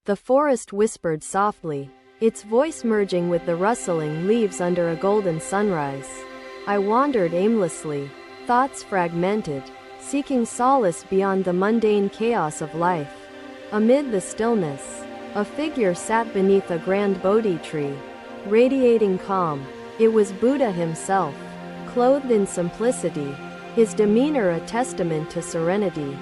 The forest whispered softly, its voice merging with the rustling leaves under a golden sunrise. I wandered aimlessly, thoughts fragmented, seeking solace beyond the mundane chaos of life. Amid the stillness, a figure sat beneath a grand Bodhi tree, radiating calm. It was Buddha himself, clothed in simplicity, his demeanor a testament to serenity.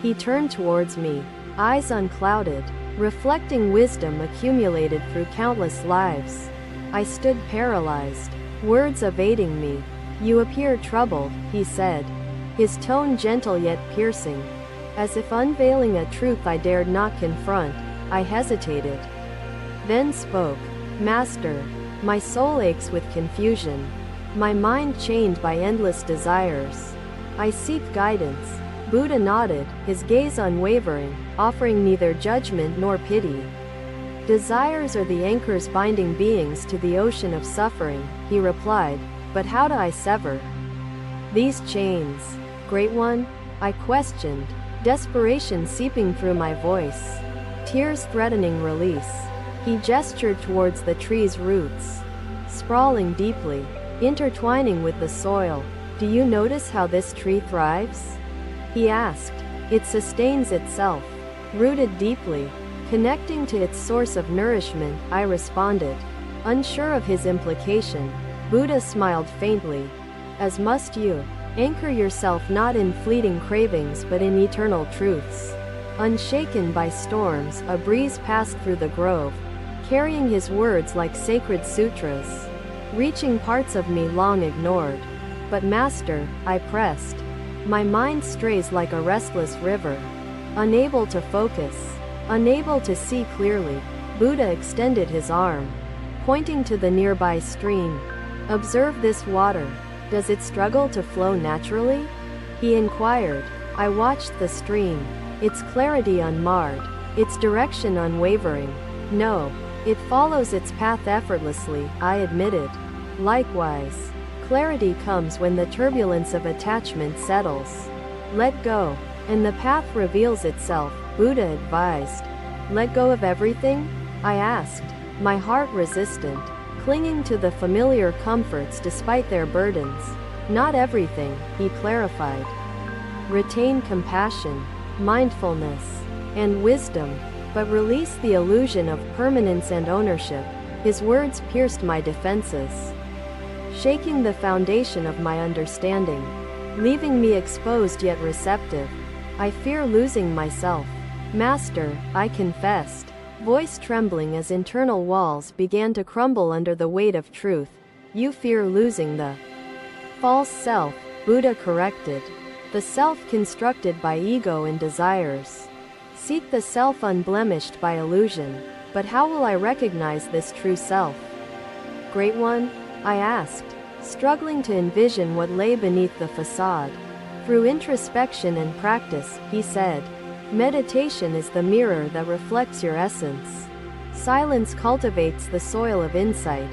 He turned towards me, eyes unclouded, reflecting wisdom accumulated through countless lives. I stood paralyzed, words evading me. "You appear troubled," he said, his tone gentle yet piercing. As if unveiling a truth I dared not confront, I hesitated. Then spoke, "Master, my soul aches with confusion, my mind chained by endless desires. I seek guidance." Buddha nodded, his gaze unwavering, offering neither judgment nor pity. "Desires are the anchors binding beings to the ocean of suffering," he replied, "but how do I sever these chains, Great One?" I questioned, desperation seeping through my voice, tears threatening release. He gestured towards the tree's roots, sprawling deeply, intertwining with the soil. "Do you notice how this tree thrives?" he asked. "It sustains itself, rooted deeply, connecting to its source of nourishment," I responded. Unsure of his implication, Buddha smiled faintly. "As must you. Anchor yourself not in fleeting cravings but in eternal truths." Unshaken by storms, a breeze passed through the grove, carrying his words like sacred sutras, reaching parts of me long ignored. "But Master," I pressed, "my mind strays like a restless river, unable to focus, unable to see clearly." Buddha extended his arm, pointing to the nearby stream. "Observe this water. Does it struggle to flow naturally?" he inquired. I watched the stream, its clarity unmarred, its direction unwavering. "No, it follows its path effortlessly," I admitted. "Likewise, clarity comes when the turbulence of attachment settles. Let go, and the path reveals itself," Buddha advised. "Let go of everything?" I asked, my heart resistant, clinging to the familiar comforts despite their burdens. "Not everything," he clarified. "Retain compassion, mindfulness, and wisdom, but release the illusion of permanence and ownership." His words pierced my defenses, shaking the foundation of my understanding, leaving me exposed yet receptive. "I fear losing myself, Master," I confessed, voice trembling as internal walls began to crumble under the weight of truth. "You fear losing the false self," Buddha corrected. "The self constructed by ego and desires. Seek the self unblemished by illusion." "But how will I recognize this true self, Great One?" I asked, struggling to envision what lay beneath the facade. "Through introspection and practice," he said. "Meditation is the mirror that reflects your essence. Silence cultivates the soil of insight."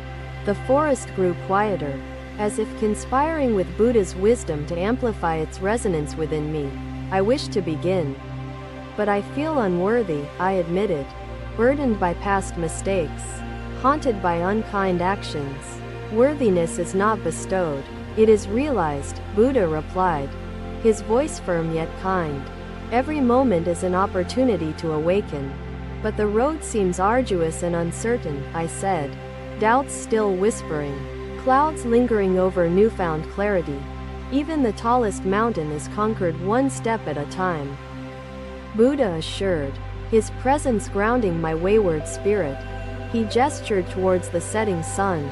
The forest grew quieter, as if conspiring with Buddha's wisdom to amplify its resonance within me. I wished to begin, but I feel unworthy, I admitted, burdened by past mistakes, haunted by unkind actions. "Worthiness is not bestowed, it is realized," Buddha replied, his voice firm yet kind. "Every moment is an opportunity to awaken." "But the road seems arduous and uncertain," I said, doubts still whispering, clouds lingering over newfound clarity. "Even the tallest mountain is conquered one step at a time," Buddha assured, his presence grounding my wayward spirit. He gestured towards the setting sun,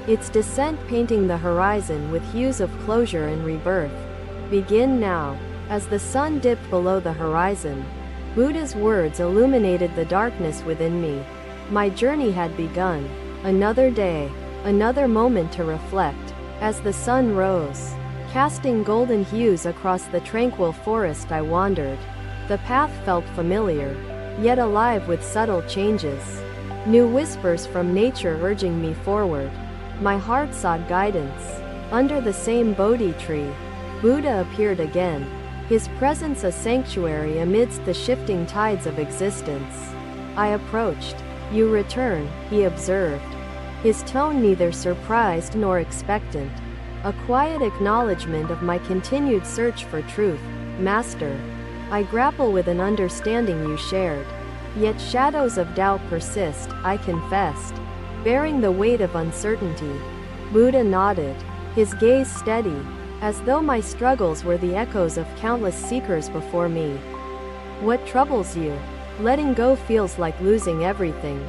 its descent painting the horizon with hues of closure and rebirth. "Begin now." As the sun dipped below the horizon, Buddha's words illuminated the darkness within me. My journey had begun. Another day, another moment to reflect. As the sun rose, casting golden hues across the tranquil forest, I wandered. The path felt familiar, yet alive with subtle changes. New whispers from nature urging me forward. My heart sought guidance. Under the same Bodhi tree, Buddha appeared again, his presence a sanctuary amidst the shifting tides of existence. I approached. You return, he observed. His tone neither surprised nor expectant. A quiet acknowledgement of my continued search for truth. Master, I grapple with an understanding you shared. Yet shadows of doubt persist, I confessed, bearing the weight of uncertainty. Buddha nodded, his gaze steady, as though my struggles were the echoes of countless seekers before me. What troubles you? Letting go feels like losing everything.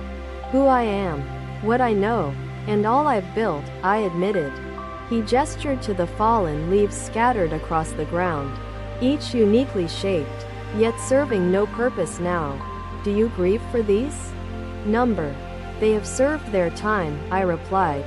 Who I am, what I know, and all I've built, I admitted. He gestured to the fallen leaves scattered across the ground, each uniquely shaped, yet serving no purpose now. Do you grieve for these? Number. They have served their time, I replied,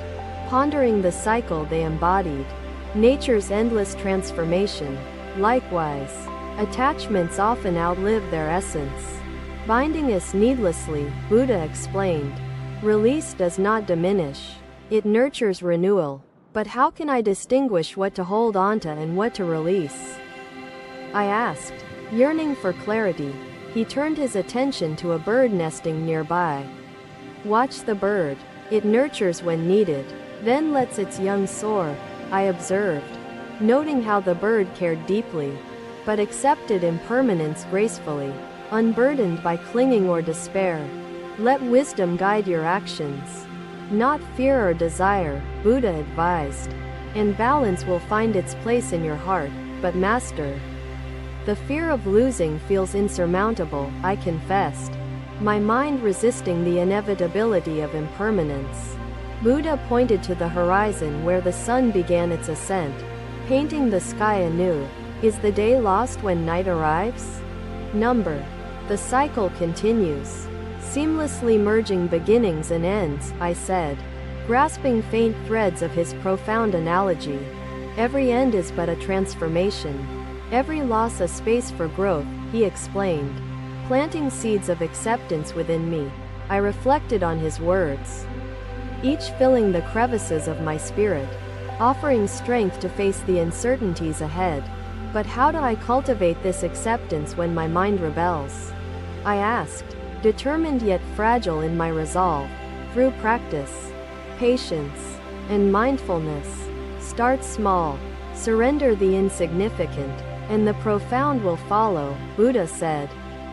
pondering the cycle they embodied. Nature's endless transformation. Likewise, attachments often outlive their essence, binding us needlessly, Buddha explained. Release does not diminish. It nurtures renewal. But how can I distinguish what to hold onto and what to release? I asked, yearning for clarity. He turned his attention to a bird nesting nearby. Watch the bird. It nurtures when needed, then lets its young soar, I observed, noting how the bird cared deeply, but accepted impermanence gracefully, unburdened by clinging or despair. Let wisdom guide your actions, not fear or desire, Buddha advised, and balance will find its place in your heart. But Master, the fear of losing feels insurmountable, I confessed, my mind resisting the inevitability of impermanence. Buddha pointed to the horizon where the sun began its ascent, painting the sky anew. Is the day lost when night arrives? Number. The cycle continues, seamlessly merging beginnings and ends, I said, grasping faint threads of his profound analogy. Every end is but a transformation. Every loss a space for growth, he explained, planting seeds of acceptance within me. I reflected on his words, each filling the crevices of my spirit, offering strength to face the uncertainties ahead. But how do I cultivate this acceptance when my mind rebels? I asked, determined yet fragile in my resolve. Through practice, patience, and mindfulness. Start small, surrender the insignificant, and the profound will follow, Buddha said,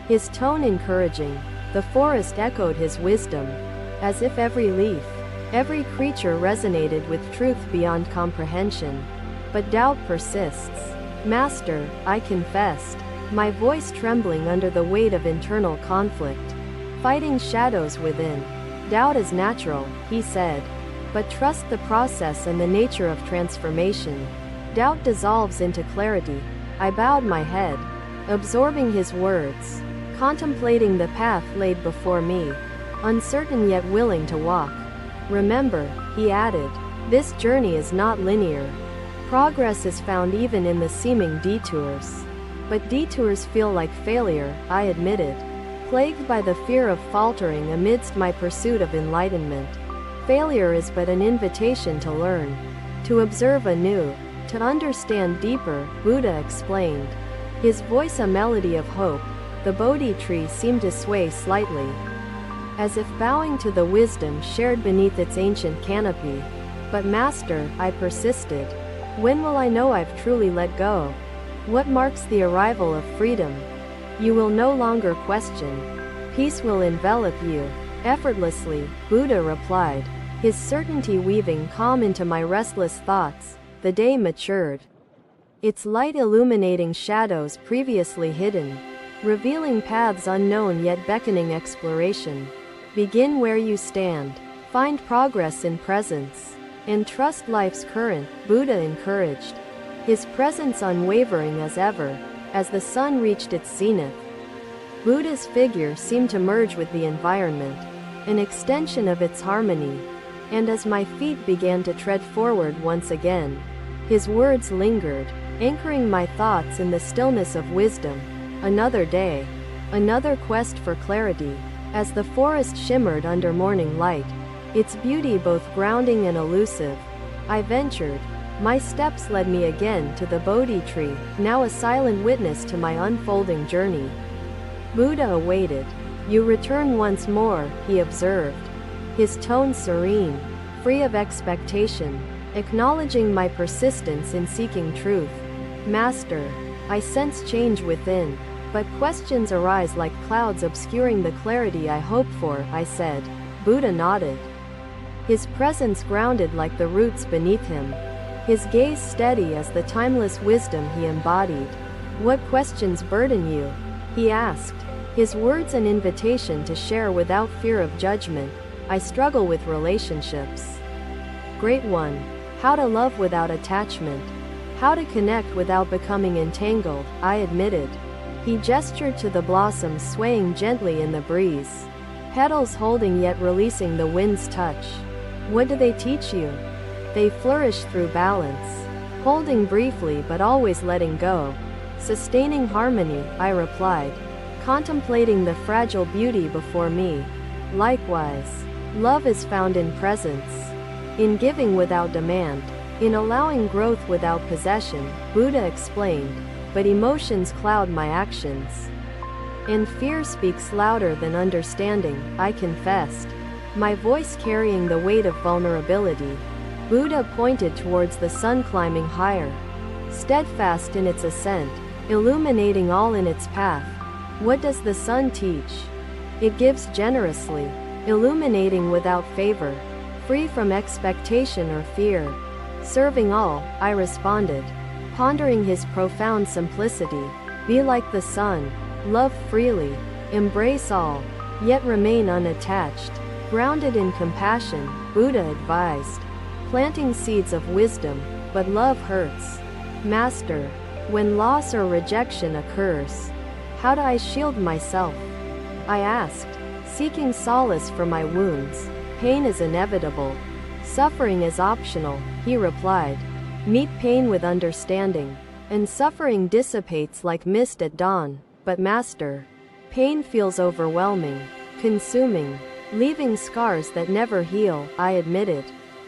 his tone encouraging. The forest echoed his wisdom, as if every leaf, every creature resonated with truth beyond comprehension. But doubt persists. Master, I confessed, my voice trembling under the weight of internal conflict, fighting shadows within. Doubt is natural, he said, but trust the process and the nature of transformation. Doubt dissolves into clarity. I bowed my head, absorbing his words, contemplating the path laid before me, uncertain yet willing to walk. Remember, he added, this journey is not linear. Progress is found even in the seeming detours. But detours feel like failure, I admitted, plagued by the fear of faltering amidst my pursuit of enlightenment. Failure is but an invitation to learn, to observe anew, to understand deeper, Buddha explained, his voice a melody of hope. The Bodhi tree seemed to sway slightly, as if bowing to the wisdom shared beneath its ancient canopy. But Master, I persisted, when will I know I've truly let go? What marks the arrival of freedom? You will no longer question. Peace will envelop you, effortlessly, Buddha replied, his certainty weaving calm into my restless thoughts. The day matured, its light illuminating shadows previously hidden, revealing paths unknown yet beckoning exploration. Begin where you stand, find progress in presence, and trust life's current, Buddha encouraged, his presence unwavering as ever. As the sun reached its zenith, Buddha's figure seemed to merge with the environment, an extension of its harmony. And as my feet began to tread forward once again, his words lingered, anchoring my thoughts in the stillness of wisdom. Another day, another quest for clarity. As the forest shimmered under morning light, its beauty both grounding and elusive, I ventured. My steps led me again to the Bodhi tree, now a silent witness to my unfolding journey. Buddha awaited, You return once more, he observed, his tone serene, free of expectation, acknowledging my persistence in seeking truth. Master, I sense change within, but questions arise like clouds obscuring the clarity I hope for, I said. Buddha nodded, his presence grounded like the roots beneath him, his gaze steady as the timeless wisdom he embodied. What questions burden you? He asked, his words an invitation to share without fear of judgment. I struggle with relationships. Great one. How to love without attachment. How to connect without becoming entangled, I admitted. He gestured to the blossoms swaying gently in the breeze, petals holding yet releasing the wind's touch. What do they teach you? They flourish through balance, holding briefly but always letting go. Sustaining harmony, I replied, contemplating the fragile beauty before me. Likewise, love is found in presence, in giving without demand, in allowing growth without possession, Buddha explained, but emotions cloud my actions. And fear speaks louder than understanding, I confessed, my voice carrying the weight of vulnerability. Buddha pointed towards the sun climbing higher, steadfast in its ascent, illuminating all in its path. What does the sun teach? It gives generously, illuminating without favor, free from expectation or fear. Serving all, I responded, pondering his profound simplicity. Be like the sun, love freely, embrace all, yet remain unattached. Grounded in compassion, Buddha advised, planting seeds of wisdom, but love hurts. Master, when loss or rejection occurs, how do I shield myself? I asked, seeking solace for my wounds. Pain is inevitable. Suffering is optional, he replied. Meet pain with understanding, and suffering dissipates like mist at dawn. But Master, pain feels overwhelming, consuming, leaving scars that never heal, I admitted,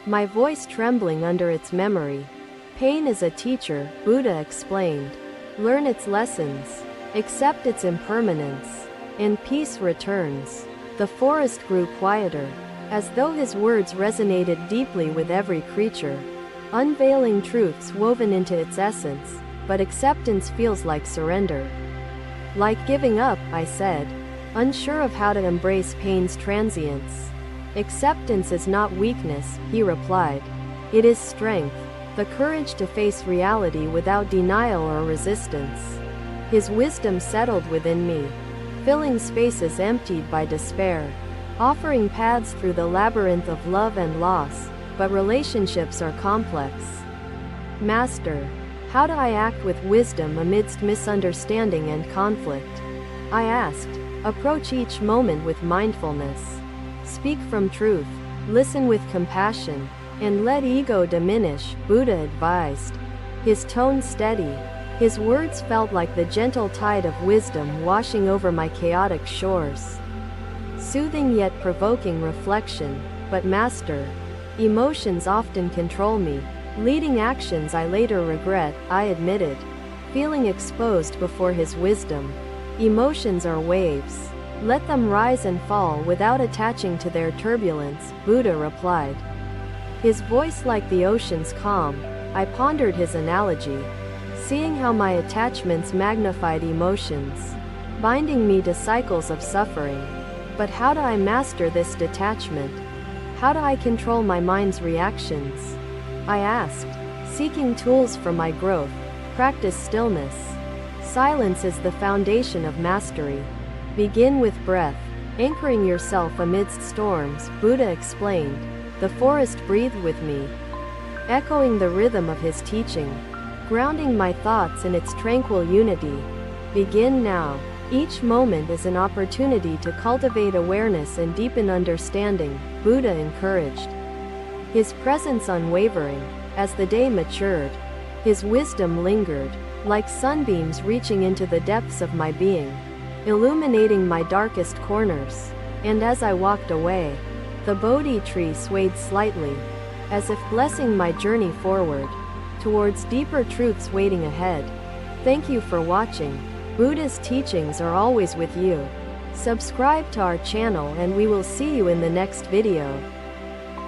my voice trembling under its memory. Pain is a teacher, Buddha explained. Learn its lessons, accept its impermanence, and peace returns. The forest grew quieter, as though his words resonated deeply with every creature, unveiling truths woven into its essence, but acceptance feels like surrender. Like giving up, I said, unsure of how to embrace pain's transience. Acceptance is not weakness, he replied. It is strength, the courage to face reality without denial or resistance. His wisdom settled within me, filling spaces emptied by despair, offering paths through the labyrinth of love and loss, but relationships are complex. Master, how do I act with wisdom amidst misunderstanding and conflict? I asked. Approach each moment with mindfulness. Speak from truth, listen with compassion, and let ego diminish, Buddha advised. His tone steady, his words felt like the gentle tide of wisdom washing over my chaotic shores. Soothing yet provoking reflection, but Master, emotions often control me, leading actions I later regret, I admitted, feeling exposed before his wisdom. Emotions are waves. Let them rise and fall without attaching to their turbulence, Buddha replied. His voice like the ocean's calm, I pondered his analogy, seeing how my attachments magnified emotions, binding me to cycles of suffering. But how do I master this detachment? How do I control my mind's reactions? I asked, seeking tools for my growth. Practice stillness. Silence is the foundation of mastery. Begin with breath, anchoring yourself amidst storms, Buddha explained. The forest breathed with me, echoing the rhythm of his teaching, grounding my thoughts in its tranquil unity. Begin now. Each moment is an opportunity to cultivate awareness and deepen understanding, Buddha encouraged. His presence unwavering, as the day matured, his wisdom lingered, like sunbeams reaching into the depths of my being, illuminating my darkest corners. And as I walked away, the Bodhi tree swayed slightly, as if blessing my journey forward, towards deeper truths waiting ahead. Thank you for watching. Buddha's teachings are always with you. Subscribe to our channel and we will see you in the next video.